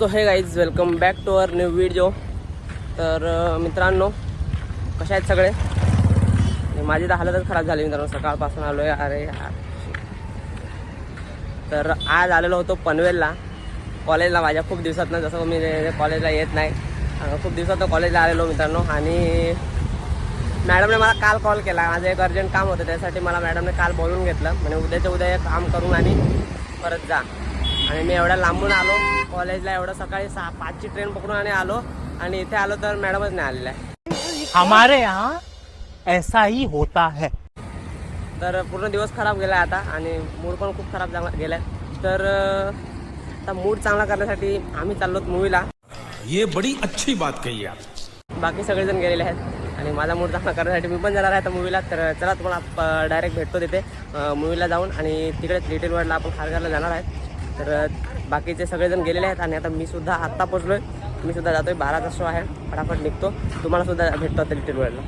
So hey guys welcome back to our new video. तर मित्रांनो कशा आहेत सगळे. माझी तर हालतच खराब झाली मित्रांनो, सकाळपासून आलो आहे. अरे यार, तर आज आलेलो होतो पनवेलला कॉलेजला. माझ्या खूप दिवसातनं, जसं मी कॉलेजला येत नाही, खूप दिवसातनं कॉलेजला आलेलो मित्रांनो. आणि मॅडमने मला काल कॉल केला, माझं एक अर्जंट काम होतं, त्यासाठी मला मॅडमने काल बोलून घेतलं. म्हणजे उद्याच्या उद्या एक काम करून आणि परत जा. आणि मी एवढ्या लांबून आलो कॉलेजला, एवढं सकाळी 5ची ट्रेन पकडून आणि आलो. आणि इथे आलो तर मॅडमच नाही आलेला आहे. हमारे यहाँ ऐसा ही होता है. तर पूर्ण दिवस खराब गेला आता आणि मूड पण खूप खराब गेला आहे. तर आता मूड चांगला करण्यासाठी आम्ही चाललो मूवीला. ये बड़ी अच्छी बात कही आप. बाकी सगळेजण गेलेले आहेत आणि माझा मूड चांगला करण्यासाठी मी पण जाणार आहे आता मूवीला. तर चला तुम्हाला डायरेक्ट भेटतो तिथे मूवीला जाऊन. आणि तिकडेच लिटिल वर्ल्डला आपण खारघरला जाणार आहे. तर बाकीचे सगळेजण गेलेले आहेत आणि आता मी सुद्धा आत्ता पोचलो आहे. मी सुद्धा जातो आहे, 12चा शो आहे, फटाफट निघतो. तुम्हाला सुद्धा भेटतो आता लिटिल वर्ल्डला.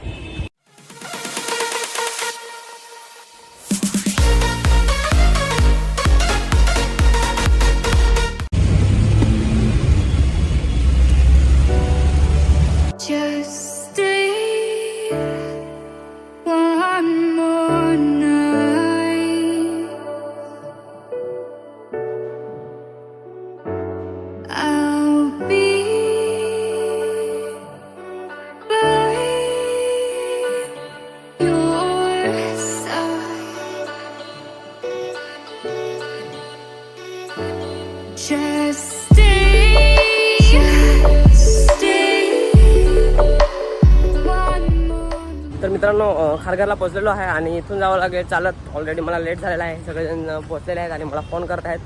तर मित्रांनो खारघरला पोहोचलेलो आहे आणि इथून जावं लागेल चालत. ऑलरेडी मला लेट झालेला आहे, सगळेजण पोहोचलेले आहेत आणि मला फोन करत आहेत.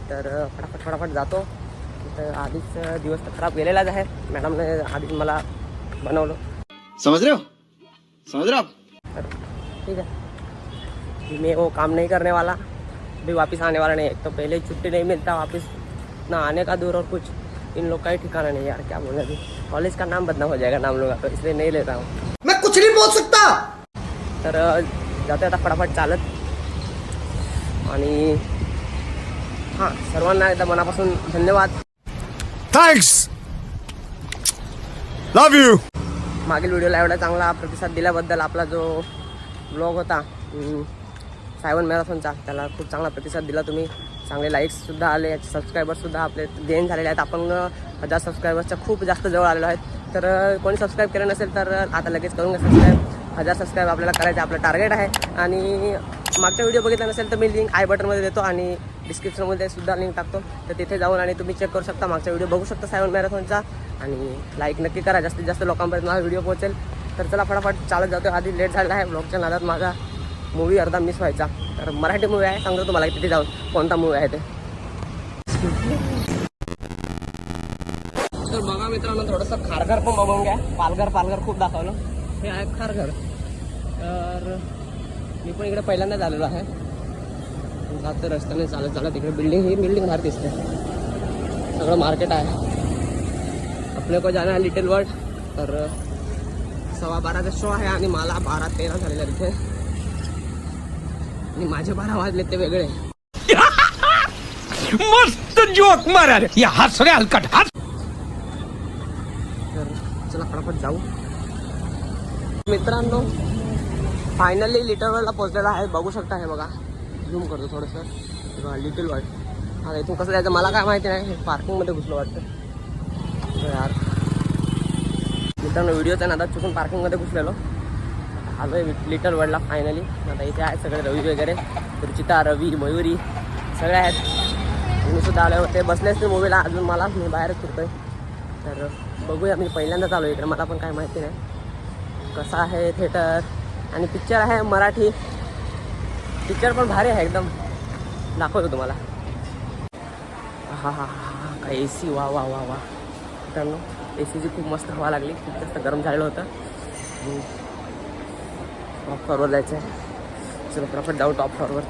तर फटाफट जातो. तर आधीच दिवस तर खराब गेलेलाच आहे, मॅडमने आधीच मला बनवलं. समझ रहे हो आप. तर ठीक है, मैं वो काम नहीं करने वाला, भी वापस आने वाला नहीं. एक तो पहले ही छुट्टी नहीं मिलता, वापस ना आने का दूर और कुछ इन लोग का ही ठिकाना नहीं. यार क्या बोलना थी, कॉलेज का नाम बदनाम हो जाएगा नाम लोग, तो इसलिए नहीं लेता हूँ. मैं कुछ नहीं बोल सकता. तर जातो आता फटाफट चालत. आणि हां, सर्वांना एकदा मनापासून धन्यवाद. Thanks, love you. मागील व्हिडिओला एवढा चांगला प्रतिसाद दिल्याबद्दल. आपला जो ब्लॉग होता सायवन मॅरेथॉनचा, त्याला खूप चांगला प्रतिसाद दिला तुम्ही. चांगले लाईक्ससुद्धा आले, सबस्क्रायबर्ससुद्धा आपले गेन झालेले आहेत. आपण 1000 सबस्क्रायबर्सच्या खूप जास्त जवळ आलेलो आहेत. तर कोणी सबस्क्राईब केलं नसेल तर आता लगेच करून घ्या सबस्क्राईब. 1000 सबस्क्राईब आपल्याला करायचं आपलं टार्गेट आहे. आणि मागचा व्हिडिओ बघितला नसेल तर मी लिंक आय बटनमध्ये देतो आणि डिस्क्रिप्शनमध्ये सुद्धा लिंक टाकतो. तर तिथे जाऊन आणि तुम्ही चेक करू शकता, मागचा व्हिडिओ बघू शकता सायवन मॅरेथॉनचा. आणि लाईक नक्की करा, जास्तीत जास्त लोकांपर्यंत माझा व्हिडिओ पोहोचेल. तर चला फटाफट चालत जातो. आधी लेट झालेला आहे, ब्लॉगच्या नादात माझा मूवी अर्धा मिस व्हायचा. तर मराठी मूवी आहे, सांगतो तुम्हाला तिथे जाऊन कोणता मूवी आहे ते. तर बघा मित्रांनो, थोडंसं खारघर पण बघून घ्या. पालघर खूप दाखवलं. हे आहे खारघर. तर मी पण इकडे पहिल्यांदा झालेलो आहे. जातो रस्त्याने चालत इकडे बिल्डिंग बाहेर दिसते. सगळं मार्केट आहे. आपल्या को जाणं आहे लिटिल वर्ल्ड. तर 12:15चा शो आहे आणि मला 12:13 झालेला तिथे. आणि माझे 12 वाजले ते वेगळे. मस्त जोक मारा रे, या हस रे हलकट हस. तर चला फटाफट जाऊ. मित्रांनो फायनली लिटिल वर्ल्डला पोहोचलेला आहे, बघू शकता. हे बघा, झूम करतो थोडंसं. Little world. आता इथून कसं जायचं मला काय माहिती नाही. पार्किंगमध्ये घुसलो वाटतं. यार मित्रांनो, व्हिडिओच्या नादात चुकून पार्किंगमध्ये घुसलेलो. आलो आहे लिटिल वर्ल्डला फायनली. आता इथे आहेत सगळे रवी वगैरे, रुचिता, रवी, मयुरी सगळे आहेत. मी सुद्धा आलो होते, बसले असते मूवीला. अजून मी बाहेरच फिरतोय. तर बघूया, मी पहिल्यांदाच आलो इकडे, मला पण काय माहिती नाही कसं आहे थिएटर. आणि पिक्चर आहे मराठी. पिक्चर पण भारी आहे एकदम, दाखवतो तुम्हाला. हा काय AC, वा मित्रांनो, ACची खूप मस्त हवा लागली. खूप जास्त गरम झालेलं होतं. टॉप फ्लोअरवर जायचं आहे. चलो फटाफट जाऊ टॉप फ्लोअरवर.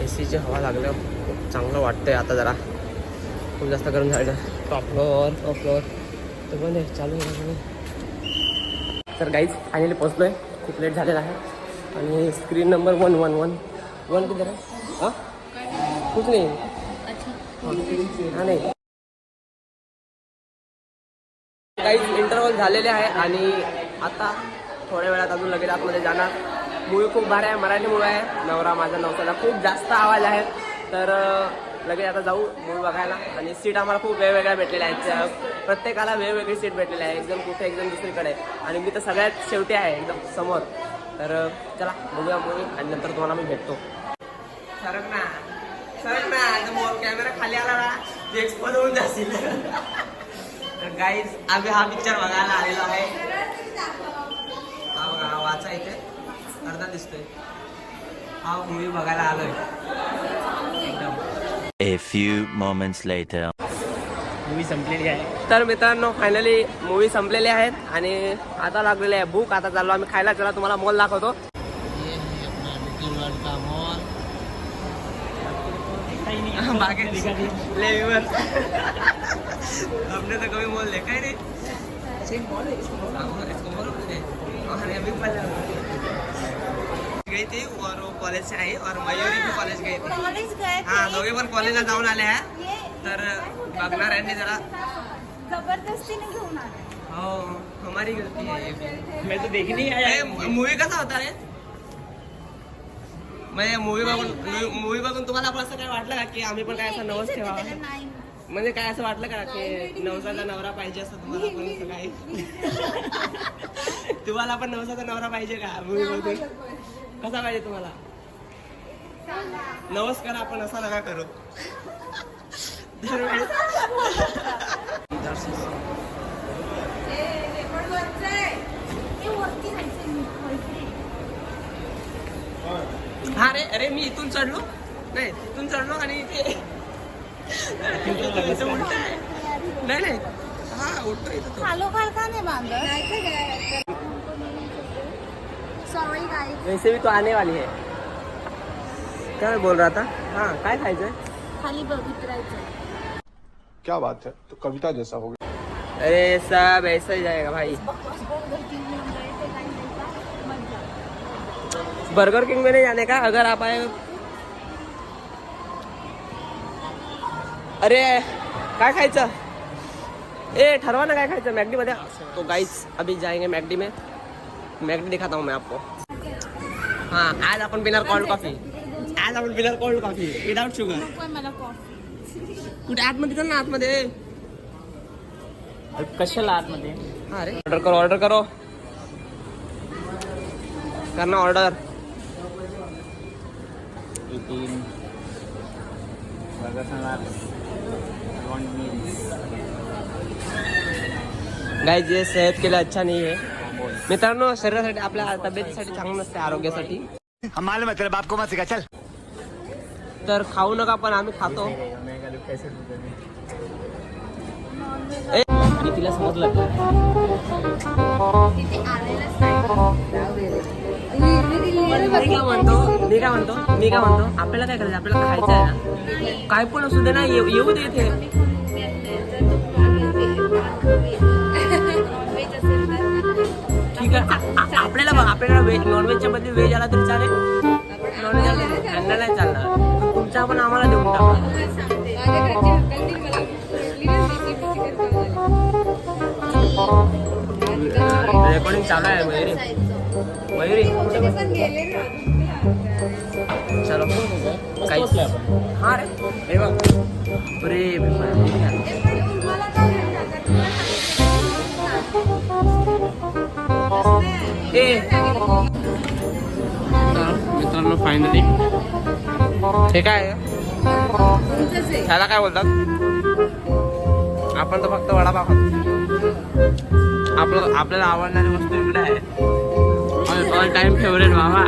ACची हवा लागल्यावर खूप चांगलं वाटतंय. आता जरा खूप जास्त गरम झालेलं. टॉप फ्लोअर तर पण चालू आहे. तर गाईज फायनली पोहोचलो आहे. खूप लेट झालेला आहे आणि स्क्रीन नंबर 111 1 किती आहे हां कुछ नाही हां नाही काही इंटरव्हल झालेले आहे आणि आता थोड्या वेळात अजून लगेच आतमध्ये जाणार. मूवी खूप भारी आहे, मराठी मूवी आहे नवरा माझा नवसाचा. खूप जास्त आवाज आहे तर लगेच आता जाऊ मूवी बघायला. आणि सीट आम्हाला खूप वेगवेगळ्या भेटलेल्या आहेत, प्रत्येकाला वेगवेगळी सीट भेटलेली आहे, एकदम कुठे एकदम दुसरीकडे आणि मी तर सगळ्यात शेवटी आहे एकदम समोर. तर चला बघूया मूवी आणि नंतर तुम्हाला मी भेटतो. सरक ना कॅमेरा खाली आला ना एक्सपोज होऊन जाशील. तर गाईज आम्ही हा पिक्चर बघायला आलेलो आहे. हा बघा हा वाचा इथे अर्धा दिसतोय. हा मूवी बघायला आलोय एकदम. A few moments later. Movie संपलेली आहे. तर मित्रांनो फायनली मूवी संपलेली आहेत आणि आता लागलेली आहे भूक. आता चाललो आम्ही खायला. चला तुम्हाला मॉल दाखवतो. हमने तो कभी मॉल देखा ही नहीं. गई थी और वो कॉलेज से आई और मयूरी भी कॉलेज गई थी. हाँ दोघे पण कॉलेजला जाऊन आले आहे. तर बघणार यांनी जरा जबरदस्ती नहीं घेऊन आले. हो हमारी गलती है ये भी. मैं तो देखने ही आया. मूवी कसा होता रे म्हणजे मूवी बघून तुम्हाला पण असं काय वाटलं का की आम्ही पण काय असं नवस ठेवावं नाही म्हणजे काय असं वाटलं का की नवसाचा नवरा पाहिजे असं तुम्हाला पण असं काही तुम्हाला पण नवसाचा नवरा पाहिजे का मूवी बघून कसा पाहिजे तुम्हाला नवस करा आपण असा नका करू. हा रे अरे मी इथून चढलो नाही तिथून चढलो आणि इथे उलट आहे. नाही हा उलट इथं तो. खालोखाल का नाही बांधत. Sorry guys. वैसे भी तो आने वाली है. क्या बोल रहा था. हाँ काय खायचंय. खाली बघितरायचं. क्या बात है, तो कविता जैसा हो गया. अरे सब ऐसा ही जाएगा भाई. बर्गर किंग में नहीं जाने का अगर आप आए. अरे काय खायचं ए ठरवा ना काय खायचं मैगडी मध्ये. तो गाइस अभी जाएंगे मैगडी में. मैगडी दिखाता हूँ मैं आपको. हाँ आज अपन बिना कोल्ड कॉफी. आज आपण बिना कोल्ड कॉफी विदाउट शुगर. पण मला कॉफी. कुठे आतमध्ये चल ना आतमध्ये. कशाला आतमध्ये. हाँ अरे ऑर्डर करो करना order. 18 burger salad 1 meals. Guys ये सेहत के लिए अच्छा नहीं है मित्रांनो. शरीरासाठी आपल्या तब्येतीसाठी चांगलं नसते आरोग्यासाठी. हम मालूम है तेरे बाप को मत सिखा चल. तर खाऊ नका पण आम्ही खातो. तिला समजलं तिथे आलेलंच नाही. मी काय म्हणतो आपल्याला काय करायचं आपल्याला खायचं आहे ना काय पण असू दे ना येऊ दे इथे. ठीक आहे आपल्याला व्हेज नॉनव्हेजच्या मध्ये व्हेज आला तरी चालेल. नॉनव्हेज आला नाही चालणार. तुमचा पण आम्हाला देऊन टाका. रेकॉर्डिंग चालू आहे मयुरी चलो काहीच. हा रे हे बघ अरे मित्रांनो फायनली हे काय ह्याला काय बोलतात. आपण तर फक्त वडापाव खातो. आपल्याला आवडणारी वस्तू इकडे आहे. ऑल टाइम फेवरेट बाबा.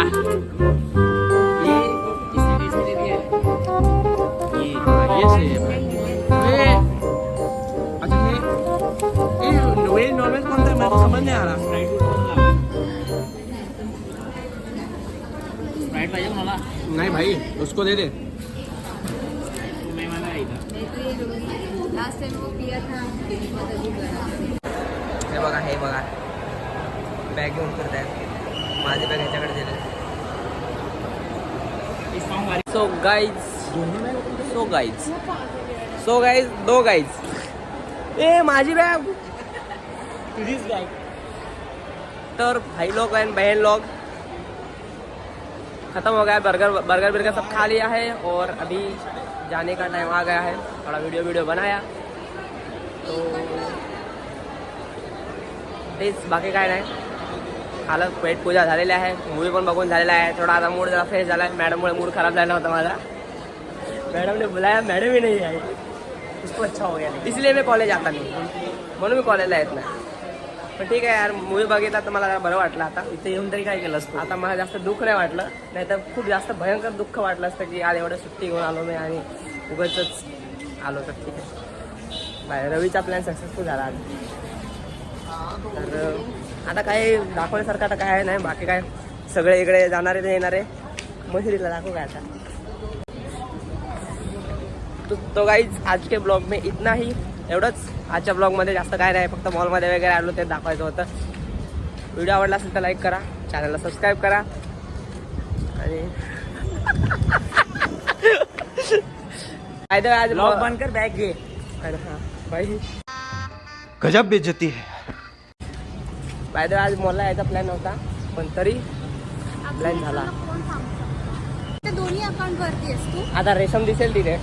वेज नॉनवेज कोणता है मेरे को समझ नहीं आ रहा. स्प्राइट पाहिजे मला. नहीं भाई उसको दे दे. मैं मला लास्ट टाइम वो पिया था. हे बघा बॅग घेऊन फिरत आहेत. माझे बॅग ह्याच्याकडे दिले. सॉन्ग भारी. सो गाईज दो गाईज ए माझी बॅग. तुझीच बॅग. तर भाई लोग एंड बहन लोग खत्म हो गया. बर्गर सब खा लिया है और अभी जाने का टाइम आ गया है. थोड़ा वीडियो बनाया तो तेच, बाकी काय नाही. आलं पेट पूजा झालेली आहे. मूवी पण बघून झालेला आहे. थोडा आता मूड जरा फ्रेश झाला आहे. मॅडममुळे मूड खराब झाला होता माझा. मैडम ने बुलाया, मैडम ही नहीं आई. उसको अच्छा हो गया. इसलिए मैं कॉलेज आता नाही, म्हणून मी कॉलेजला येत नाही. पण ठीक आहे यार, मूवी बघितला तर मला जरा बरं वाटलं. आता इथे येऊन तरी काय केलंस तू? आता मला जास्त दुःख नाही वाटलं. नाही तर खूप जास्त भयंकर दुःख वाटलं असतं की आज एवढं सुट्टी घेऊन आलो मी आणि उगाचच आलो. तर ठीक आहे, बाय. रवीचा प्लॅन सक्सेसफुल झाला आज. तर आता काय दाखवण्यासारखं आता काय नाही. बाकी काय सगळे इकडे जाणारे ते येणारे मशिदीला दाखवू काय आता. तो गाईज आज के ब्लॉग में इतना ही, एवढंच. आजच्या ब्लॉगमध्ये जास्त काय नाही, फक्त मॉलमध्ये वगैरे आलो ते दाखवायचं होतं. व्हिडिओ आवडला असेल तर लाईक करा, चॅनलला सबस्क्राईब करा आणि आज ब्लॉग बंद कर, बॅग घे. हां बाई. गजब बेइज्जती है. बाय द वे आज मॉलला यायचा प्लॅन नव्हता, पण तरी प्लॅन झाला. कोण सांगतो? ते दोन्ही अकाउंट वरती आहेस तू. आता रेशम दिसेल तिथे.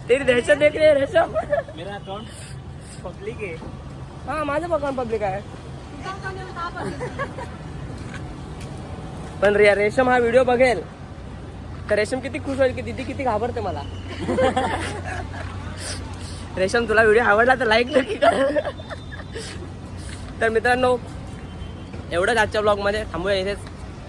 तेरी दहशत देख रही है रेशम. मेरा अकाउंट पब्लिक आहे. हा माझं अकाउंट पब्लिक आहे. तुझा account एवढं का public? पण रेशम हा व्हिडिओ बघेल तर रेशम किती खुश होईल की दीदी किती घाबरते मला. रेशम तुला व्हिडिओ आवडला तर लाईक नक्की कर. तर मित्रांनो एवढंच आजच्या ब्लॉगमध्ये. थांबूया इथेच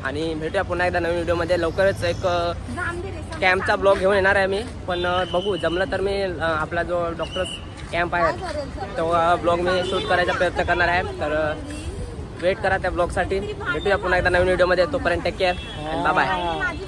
आणि भेटूया पुन्हा एकदा नवीन व्हिडिओमध्ये. लवकरच एक जाम दे रे, सगळं कॅम्पचा जाम ब्लॉग दे. घेऊन येणार आहे मी. पण बघू जमलं तर मी आपला जो डॉक्टर्स कॅम्प आहे काय करेल सगळं? तो ब्लॉग मी शूट करायचा प्रयत्न करणार आहे. तर वेट करा त्या ब्लॉगसाठी. भेटूया पुन्हा एकदा नवीन व्हिडिओमध्ये. तोपर्यंत टेक केअर, बाय बाय. माझी